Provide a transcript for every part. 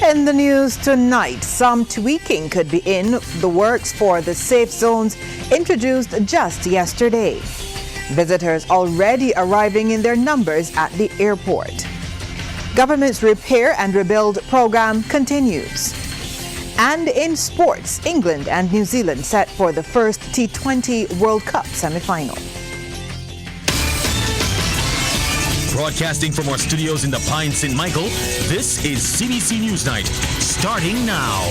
In the news tonight, some tweaking could be in the works for the safe zones introduced just yesterday. Visitors already arriving in their numbers at the airport. Government's repair and rebuild program continues. And in sports, England and New Zealand set for the first T20 World Cup semi-final. Broadcasting from our studios in the Pine St. Michael, this is CBC NewsNight, starting now.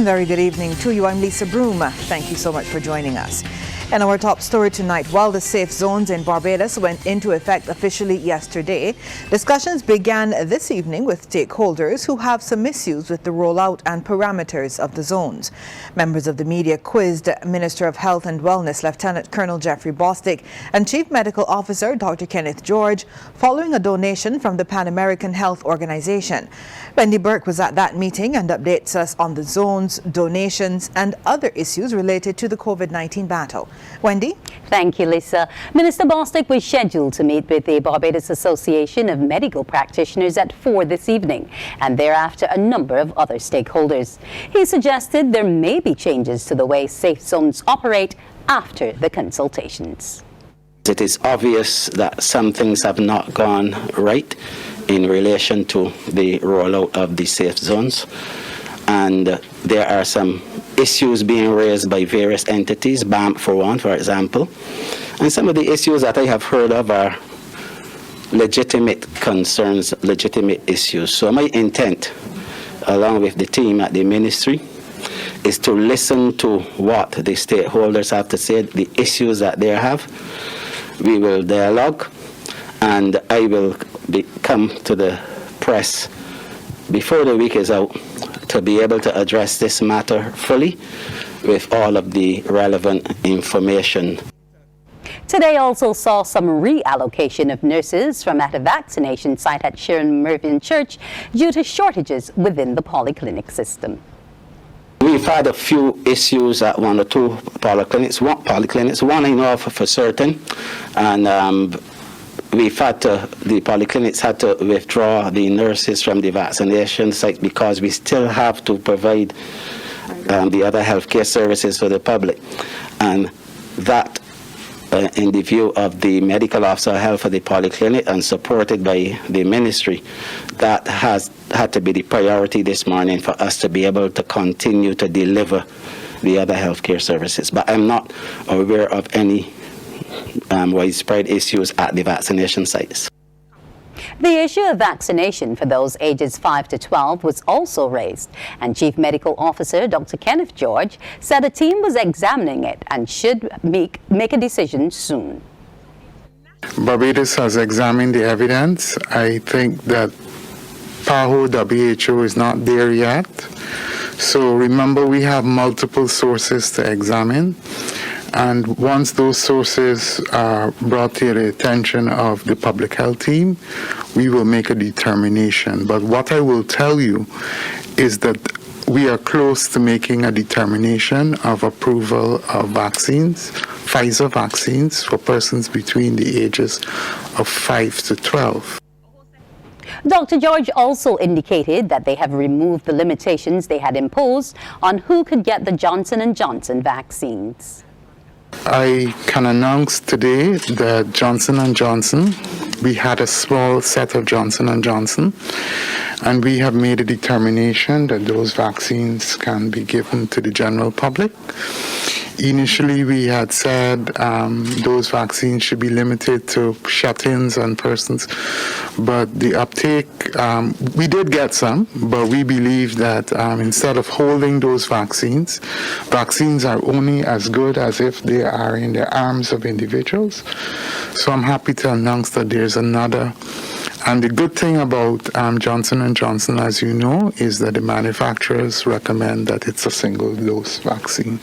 Very good evening to you. I'm Lisa Broom. Thank you so much for joining us. And our top story tonight, while the safe zones in Barbados went into effect officially yesterday, discussions began this evening with stakeholders who have some issues with the rollout and parameters of the zones. Members of the media quizzed Minister of Health and Wellness, Lieutenant Colonel Jeffrey Bostic, and Chief Medical Officer Dr. Kenneth George, following a donation from the Pan American Health Organization. Wendy Burke was at that meeting and updates us on the zones, donations, and other issues related to the COVID-19 battle. Wendy? Thank you, Lisa. Minister Bostic was scheduled to meet with the Barbados Association of Medical Practitioners at 4 this evening, and thereafter a number of other stakeholders. He suggested there may be changes to the way safe zones operate after the consultations. It is obvious that some things have not gone right in relation to the rollout of the safe zones, and there are some issues being raised by various entities, BAMP for one, for example, and some of the issues that I have heard of are legitimate concerns, legitimate issues. So my intent, along with the team at the ministry, is to listen to what the stakeholders have to say, the issues that they have. We will dialogue, and I will come to the press before the week is out to be able to address this matter fully with all of the relevant information. Today also saw some reallocation of nurses from at a vaccination site at Sharon Mervyn Church due to shortages within the polyclinic system. We've had a few issues at one or two polyclinics. One I know of for certain, and the polyclinics had to withdraw the nurses from the vaccination site because we still have to provide the other healthcare services for the public. And that, in the view of the medical officer of health for the polyclinic and supported by the ministry, that has had to be the priority this morning for us to be able to continue to deliver the other healthcare services. But I'm not aware of any widespread issues at the vaccination sites. The issue of vaccination for those ages 5 to 12 was also raised, and Chief Medical Officer Dr. Kenneth George said a team was examining it and should make a decision soon. Barbados has examined the evidence. I think that PAHO WHO is not there yet. So remember, we have multiple sources to examine. And once those sources are brought to the attention of the public health team, we will make a determination. But what I will tell you is that we are close to making a determination of approval of vaccines, Pfizer vaccines, for persons between the ages of 5 to 12. Dr. George also indicated that they have removed the limitations they had imposed on who could get the Johnson & Johnson vaccines. I can announce today that Johnson & Johnson, we had a small set of Johnson & Johnson, and we have made a determination that those vaccines can be given to the general public. Initially, we had said those vaccines should be limited to shut-ins and persons, but the uptake, we did get some, but we believe that instead of holding those vaccines are only as good as if they are in the arms of individuals. So I'm happy to announce that there's another. And the good thing about Johnson & Johnson, as you know, is that the manufacturers recommend that it's a single-dose vaccine.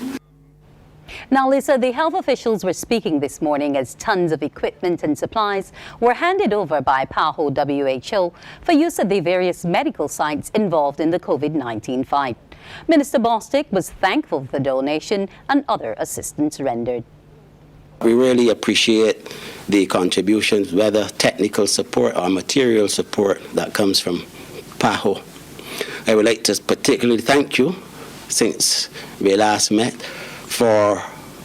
Now, Lisa, the health officials were speaking this morning as tons of equipment and supplies were handed over by PAHO WHO for use at the various medical sites involved in the COVID-19 fight. Minister Bostic was thankful for the donation and other assistance rendered. We really appreciate the contributions, whether technical support or material support that comes from PAHO. I would like to particularly thank you, since we last met, for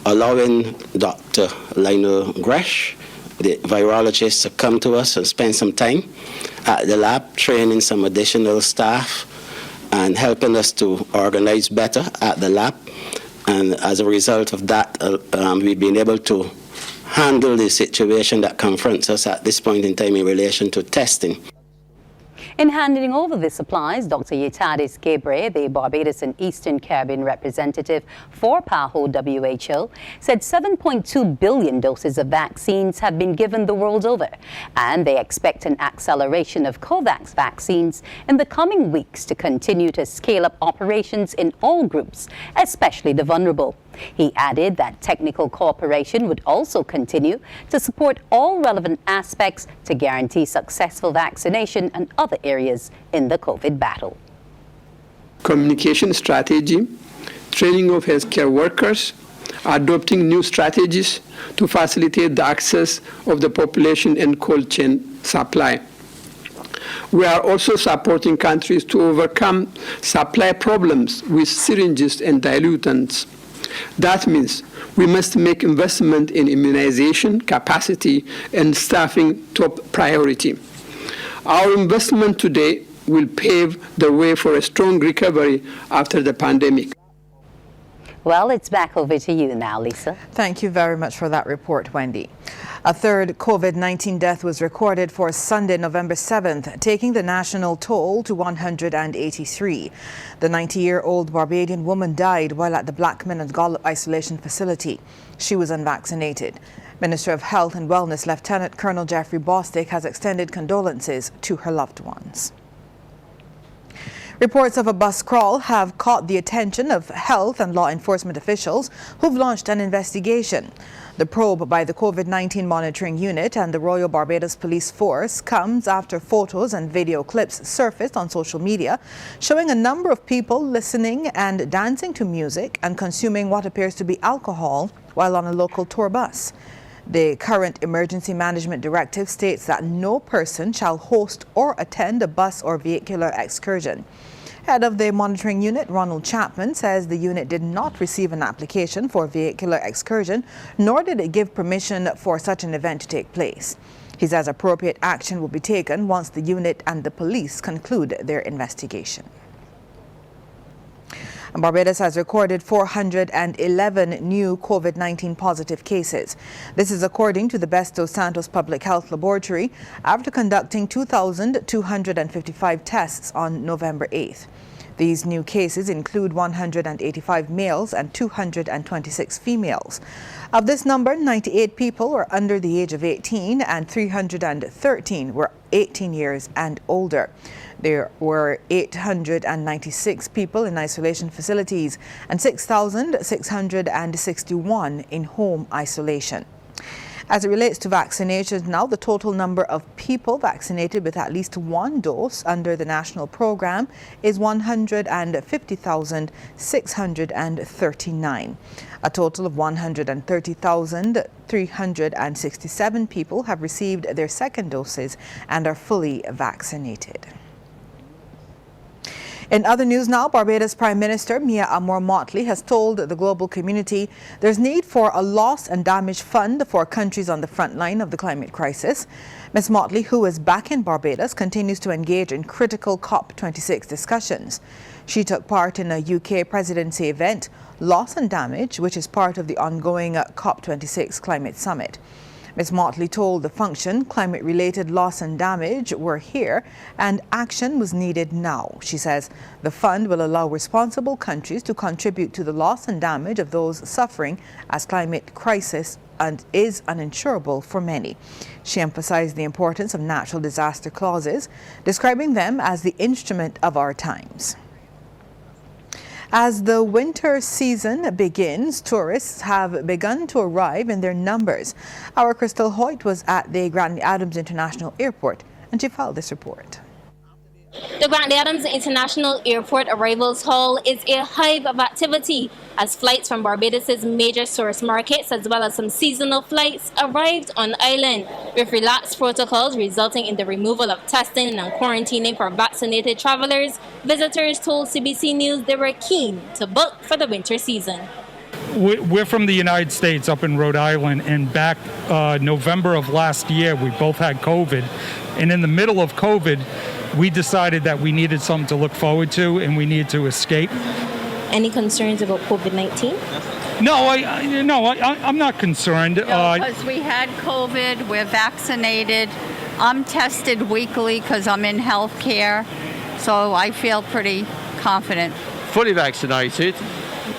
allowing Dr. Lionel Gresh, the virologist, to come to us and spend some time at the lab, training some additional staff and helping us to organize better at the lab. And as a result of that, we've been able to handle the situation that confronts us at this point in time in relation to testing. In handing over the supplies, Dr. Yetadis Gebre, the Barbados and Eastern Caribbean representative for PAHO WHO, said 7.2 billion doses of vaccines have been given the world over, and they expect an acceleration of COVAX vaccines in the coming weeks to continue to scale up operations in all groups, especially the vulnerable. He added that technical cooperation would also continue to support all relevant aspects to guarantee successful vaccination and other areas in the COVID battle. Communication strategy, training of healthcare workers, adopting new strategies to facilitate the access of the population and cold chain supply. We are also supporting countries to overcome supply problems with syringes and dilutants. That means we must make investment in immunization capacity and staffing top priority. Our investment today will pave the way for a strong recovery after the pandemic. Well, it's back over to you now, Lisa. Thank you very much for that report, Wendy. A third COVID-19 death was recorded for Sunday, November 7th, taking the national toll to 183. The 90-year-old Barbadian woman died while at the Blackman and Gollop Isolation Facility. She was unvaccinated. Minister of Health and Wellness Lieutenant Colonel Jeffrey Bostic has extended condolences to her loved ones. Reports of a bus crawl have caught the attention of health and law enforcement officials who've launched an investigation. The probe by the COVID-19 Monitoring Unit and the Royal Barbados Police Force comes after photos and video clips surfaced on social media showing a number of people listening and dancing to music and consuming what appears to be alcohol while on a local tour bus. The current emergency management directive states that no person shall host or attend a bus or vehicular excursion. Head of the monitoring unit, Ronald Chapman, says the unit did not receive an application for a vehicular excursion, nor did it give permission for such an event to take place. He says appropriate action will be taken once the unit and the police conclude their investigation. Barbados has recorded 411 new COVID-19 positive cases. This is according to the Best dos Santos Public Health Laboratory after conducting 2,255 tests on November 8th. These new cases include 185 males and 226 females. Of this number, 98 people were under the age of 18 and 313 were 18 years and older. There were 896 people in isolation facilities and 6,661 in home isolation. As it relates to vaccinations now, the total number of people vaccinated with at least one dose under the national program is 150,639. A total of 130,367 people have received their second doses and are fully vaccinated. In other news now, Barbados Prime Minister Mia Motley has told the global community there's need for a loss and damage fund for countries on the front line of the climate crisis. Ms. Motley, who is back in Barbados, continues to engage in critical COP26 discussions. She took part in a UK presidency event, Loss and Damage, which is part of the ongoing COP26 Climate Summit. Ms. Motley told the function climate-related loss and damage were here and action was needed now. She says the fund will allow responsible countries to contribute to the loss and damage of those suffering as climate crisis and is uninsurable for many. She emphasized the importance of natural disaster clauses, describing them as the instrument of our times. As the winter season begins, tourists have begun to arrive in their numbers. Our Crystal Hoyt was at the Grantley Adams International Airport and she filed this report. The Grant Adams International Airport Arrivals Hall is a hive of activity as flights from Barbados' major source markets as well as some seasonal flights arrived on island with relaxed protocols resulting in the removal of testing and quarantining for vaccinated travelers. Visitors told CBC News they were keen to book for the winter season. We're from the United States up in Rhode Island, and back November of last year we both had COVID, and in the middle of COVID we decided that we needed something to look forward to and we needed to escape. Any concerns about COVID-19? No, I'm not concerned. Because we had COVID, we're vaccinated. I'm tested weekly because I'm in healthcare, so I feel pretty confident. Fully vaccinated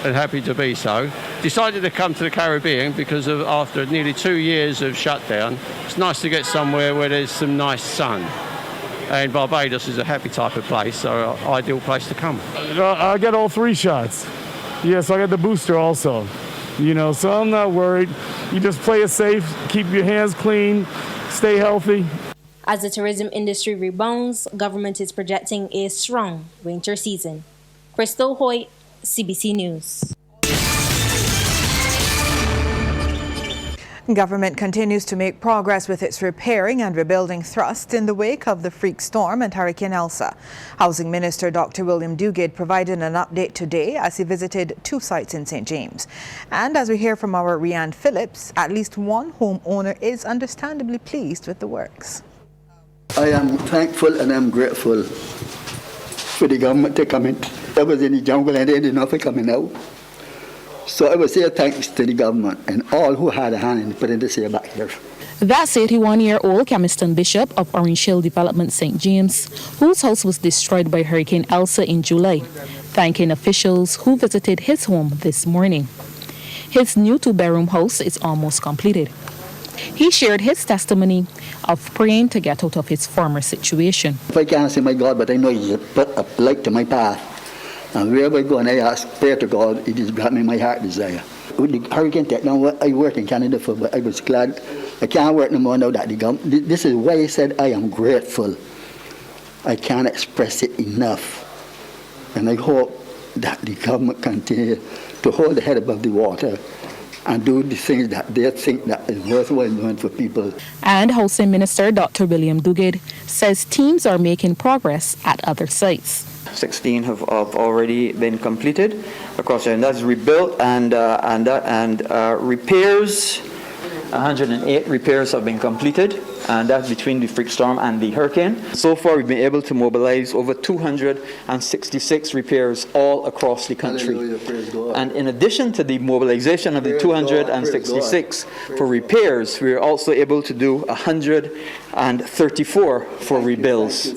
and happy to be so. Decided to come to the Caribbean because of after nearly 2 years of shutdown. It's nice to get somewhere where there's some nice sun. And Barbados is a happy type of place, so an ideal place to come. I got all 3 shots. Yes, I got the booster also. So I'm not worried. You just play it safe, keep your hands clean, stay healthy. As the tourism industry rebounds, government is projecting a strong winter season. Crystal Hoyt, CBC News. Government continues to make progress with its repairing and rebuilding thrust in the wake of the freak storm and Hurricane Elsa. Housing Minister Dr. William Duguid provided an update today as he visited 2 sites in St. James. And as we hear from our Rianne Phillips, at least one homeowner is understandably pleased with the works. I am thankful and I'm grateful for the government to come in. I was in the jungle and they did nothing coming out. So I would say thanks to the government and all who had a hand in putting this here back here. That's 81-year-old Camiston Bishop of Orange Hill Development St. James, whose house was destroyed by Hurricane Elsa in July, thanking officials who visited his home this morning. His new 2-bedroom house is almost completed. He shared his testimony of praying to get out of his former situation. If I can't see my God, but I know He's put a light to my path. And wherever I go and I ask, pray to God, it is grant me my heart desire. With the hurricane now, I work in Canada for, but I was glad. I can't work no more now that the government. This is why I said I am grateful. I can't express it enough. And I hope that the government continue to hold the head above the water and do the things that they think that is worthwhile doing for people. And Housing Minister Dr. William Duguid says teams are making progress at other sites. 16 have already been completed across there, and that's rebuilt and repairs. 108 repairs have been completed, and that's between the freak storm and the hurricane. So far, we've been able to mobilize over 266 repairs all across the country. And in addition to the mobilization of the 266 for repairs, we are also able to do 134 for rebuilds.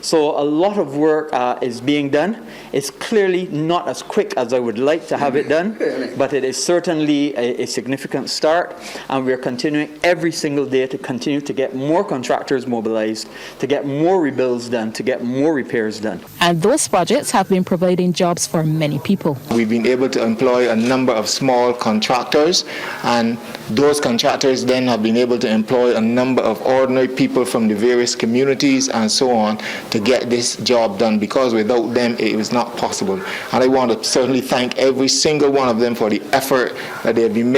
So a lot of work is being done. It's clearly not as quick as I would like to have it done, but it is certainly a significant start, and we are continuing every single day to continue to get more contractors mobilized, to get more rebuilds done, to get more repairs done. And those projects have been providing jobs for many people. We've been able to employ a number of small contractors, and those contractors then have been able to employ a number of ordinary people from the various communities and so on to get this job done, because without them it was not possible. And I want to certainly thank every single one of them for the effort that they've been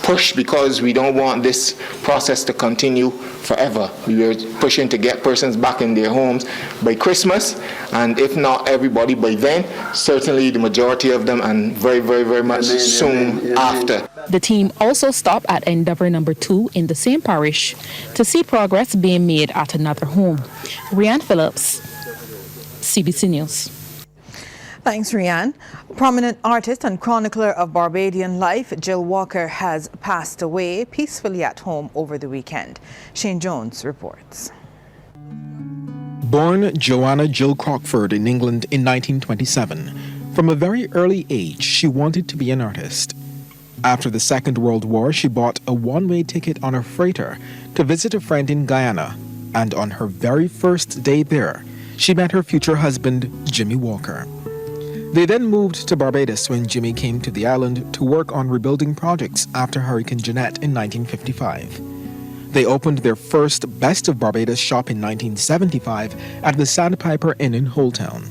pushed, because we don't want this process to continue forever. We are pushing to get persons back in their homes by Christmas, and if not everybody by then, certainly the majority of them, and very, very, very much soon after. The team also stopped at Endeavour number 2 in the same parish to see progress being made at another home. Rianne Phillips, CBC News. Thanks, Rianne. Prominent artist and chronicler of Barbadian life, Jill Walker, has passed away peacefully at home over the weekend. Shane Jones reports. Born Joanna Jill Crockford in England in 1927, from a very early age she wanted to be an artist. After the Second World War, she bought a one-way ticket on a freighter to visit a friend in Guyana, and on her very first day there, she met her future husband, Jimmy Walker. They then moved to Barbados when Jimmy came to the island to work on rebuilding projects after Hurricane Jeanette in 1955. They opened their first Best of Barbados shop in 1975 at the Sandpiper Inn in Holetown.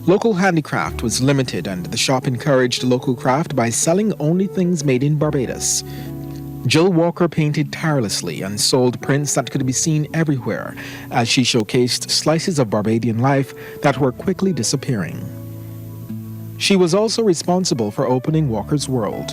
Local handicraft was limited, and the shop encouraged local craft by selling only things made in Barbados. Jill Walker painted tirelessly and sold prints that could be seen everywhere as she showcased slices of Barbadian life that were quickly disappearing. She was also responsible for opening Walker's World.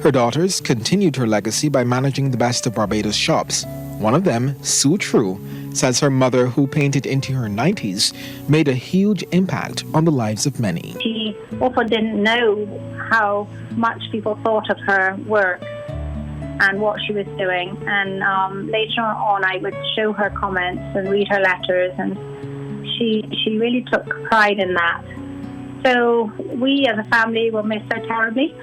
Her daughters continued her legacy by managing the Best of Barbados shops. One of them, Sue True, says her mother, who painted into her 90s, made a huge impact on the lives of many. She often didn't know how much people thought of her work and what she was doing. And later on, I would show her comments and read her letters, and she really took pride in that. So we as a family will miss her terribly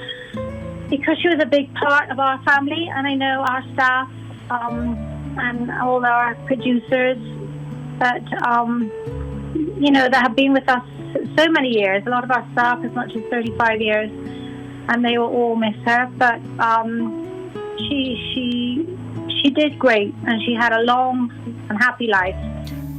because she was a big part of our family, and I know our staff and all our producers that, that have been with us so many years. A lot of our staff as much as 35 years, and they will all miss her. But she did great, and she had a long and happy life.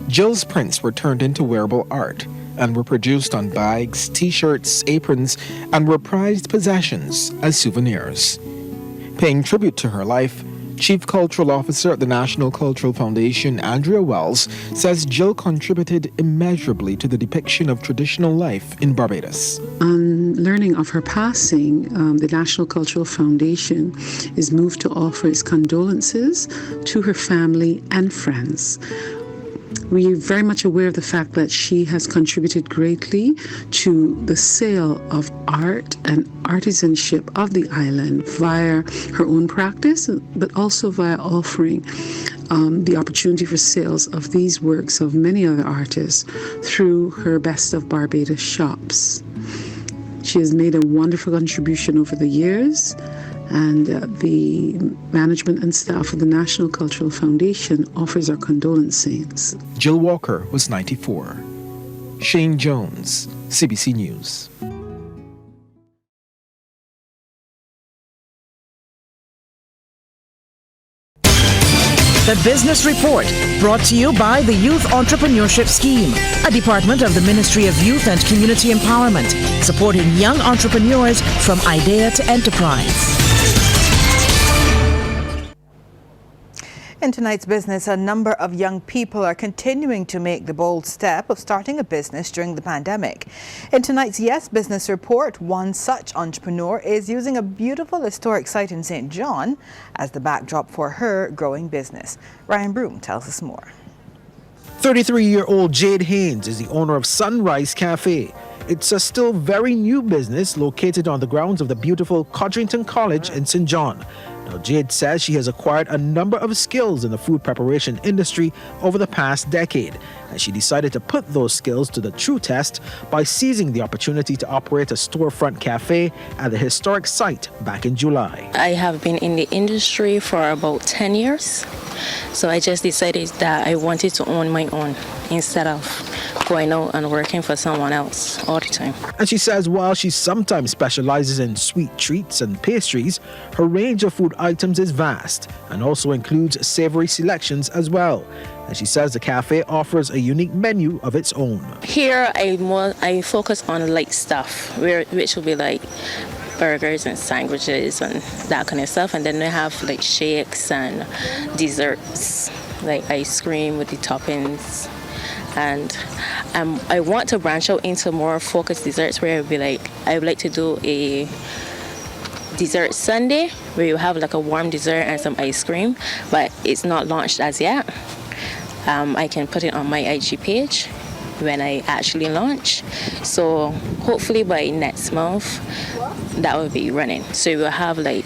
Jill's prints were turned into wearable art and were produced on bags, t-shirts, aprons, and were prized possessions as souvenirs. Paying tribute to her life, Chief Cultural Officer at the National Cultural Foundation, Andrea Wells, says Jill contributed immeasurably to the depiction of traditional life in Barbados. On learning of her passing, the National Cultural Foundation is moved to offer its condolences to her family and friends. We are very much aware of the fact that she has contributed greatly to the sale of art and artisanship of the island via her own practice, but also via offering the opportunity for sales of these works of many other artists through her Best of Barbados shops. She has made a wonderful contribution over the years, and the management and staff of the National Cultural Foundation offers our condolences. Jill Walker was 94. Shane Jones, CBC News. The Business Report, brought to you by the Youth Entrepreneurship Scheme, a department of the Ministry of Youth and Community Empowerment, supporting young entrepreneurs from idea to enterprise. In tonight's business, a number of young people are continuing to make the bold step of starting a business during the pandemic. In tonight's Yes Business Report, one such entrepreneur is using a beautiful historic site in St. John as the backdrop for her growing business. Ryan Broom tells us more. 33-year-old Jade Haynes is the owner of Sunrise Cafe. It's a still very new business located on the grounds of the beautiful Codrington College in St. John. Now, Jade says she has acquired a number of skills in the food preparation industry over the past decade, and she decided to put those skills to the true test by seizing the opportunity to operate a storefront cafe at the historic site back in July. I have been in the industry for about 10 years, so I just decided that I wanted to own my own instead of going out and working for someone else all the time. And she says while she sometimes specializes in sweet treats and pastries, her range of food items is vast and also includes savory selections as well. And she says the cafe offers a unique menu of its own. Here I focus on light stuff, which will be like burgers and sandwiches and that kind of stuff. And then we have like shakes and desserts, like ice cream with the toppings. And I want to branch out into more focused desserts where I would like to do a dessert sundae where you have like a warm dessert and some ice cream, but it's not launched as yet. I can put it on my IG page when I actually launch. So hopefully by next month that will be running. So we'll have like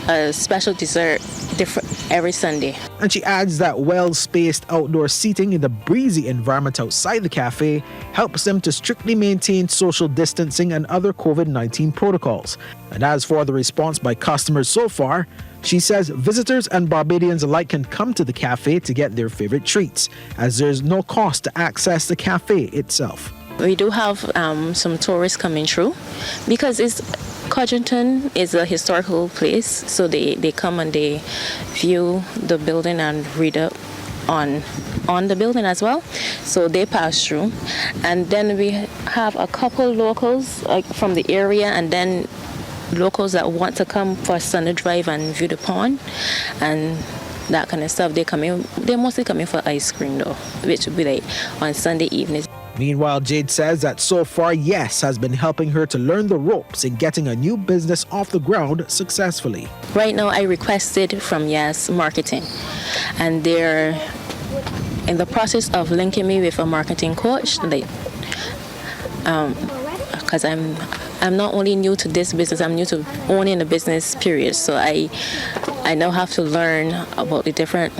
a special dessert different every Sunday. And she adds that well-spaced outdoor seating in the breezy environment outside the cafe helps them to strictly maintain social distancing and other COVID-19 protocols. And as for the response by customers so far, she says visitors and Barbadians alike can come to the cafe to get their favorite treats, as there's no cost to access the cafe itself. We do have some tourists coming through because Codrington is a historical place, so they come and they view the building and read up on the building as well. So they pass through, and then we have a couple locals like from the area, and then locals that want to come for Sunday drive and view the pond and that kind of stuff. They're mostly coming for ice cream though, which would be like on Sunday evenings. Meanwhile, Jade says that so far, Yes has been helping her to learn the ropes in getting a new business off the ground successfully. Right now, I requested from Yes Marketing, and they're in the process of linking me with a marketing coach. Because I'm not only new to this business, I'm new to owning a business, period. So I now have to learn about the different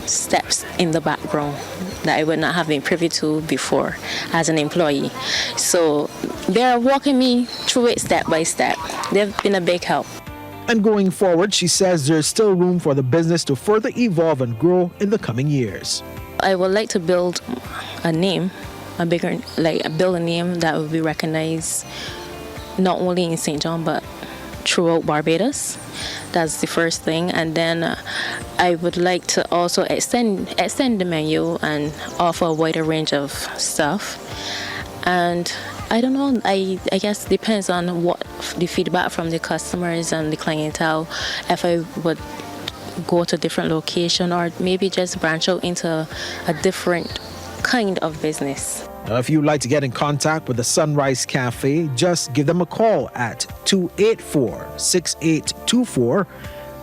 steps in the background that I would not have been privy to before as an employee. So they're walking me through it step by step. They've been a big help. And going forward, she says there's still room for the business to further evolve and grow in the coming years. I would like to build a name, build a name that will be recognized not only in St. John but throughout Barbados. That's the first thing. And then I would like to also extend the menu and offer a wider range of stuff. And I don't know, I guess it depends on what the feedback from the customers and the clientele, if I would go to a different location or maybe just branch out into a different kind of business. Now, if you'd like to get in contact with the Sunrise Cafe, just give them a call at 284-6824.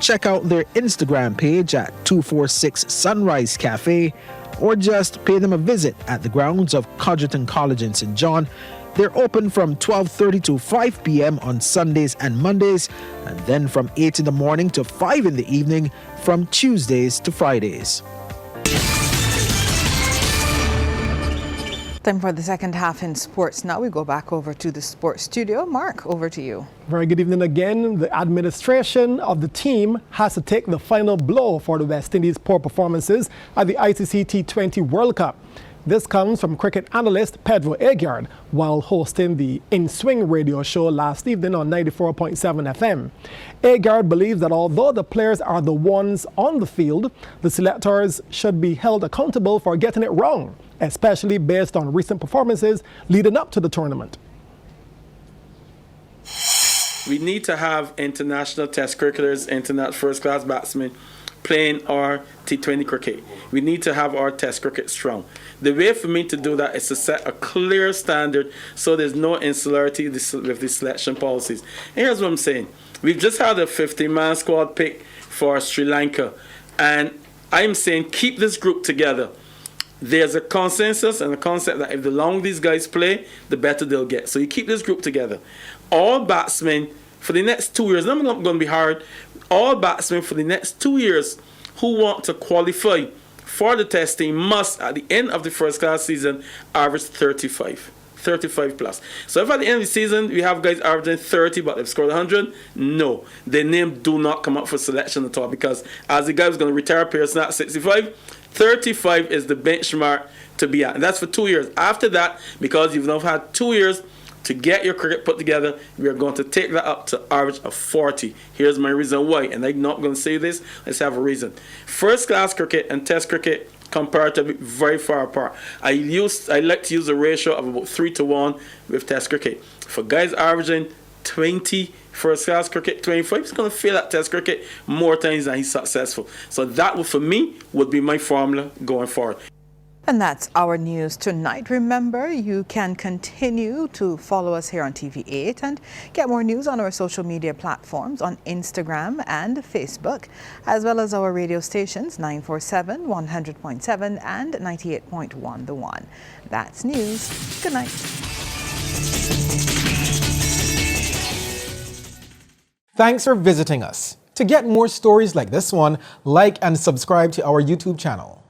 Check out their Instagram page at 246 Sunrise Cafe, or just pay them a visit at the grounds of Codrington College in St. John. They're open from 12:30 to 5 p.m. on Sundays and Mondays, and then from 8 in the morning to 5 in the evening from Tuesdays to Fridays. Time for the second half in sports. Now we go back over to the sports studio. Mark, over to you. Very good evening again. The administration of the team has to take the final blow for the West Indies' poor performances at the ICC T20 World Cup. This comes from cricket analyst Pedro Agard while hosting the In Swing radio show last evening on 94.7 FM. Agard believes that although the players are the ones on the field, the selectors should be held accountable for getting it wrong, especially based on recent performances leading up to the tournament. We need to have international test cricketers, international first-class batsmen playing our T20 cricket. We need to have our test cricket strong. The way for me to do that is to set a clear standard so there's no insularity with the selection policies. And here's what I'm saying. We've just had a 50-man squad pick for Sri Lanka, and I'm saying keep this group together. There's a consensus and a concept that if the longer these guys play, the better they'll get. So you keep this group together. All batsmen for the next 2 years, I'm not going to be hard, all batsmen for the next 2 years who want to qualify for the test team must, at the end of the first class season, average 35 plus. So if at the end of the season we have guys averaging 30 but they've scored 100, no, their name do not come up for selection at all, because as the guy who's going to retire Pearson at 65, 35 is the benchmark to be at, and that's for 2 years. After that, because you've now had 2 years to get your cricket put together, we are going to take that up to average of 40. Here's my reason why, and I'm not going to say this, let's have a reason. First class cricket and test cricket comparatively very far apart. I like to use a ratio of about 3-to-1 with test cricket. For guys averaging 20 first class cricket, 25, he's going to fail at test cricket more times than he's successful. So that for me would be my formula going forward. And that's our news tonight. Remember, you can continue to follow us here on TV8 and get more news on our social media platforms on Instagram and Facebook, as well as our radio stations 947, 100.7 and 98.1 The One. That's news. Good night. Thanks for visiting us. To get more stories like this one, like and subscribe to our YouTube channel.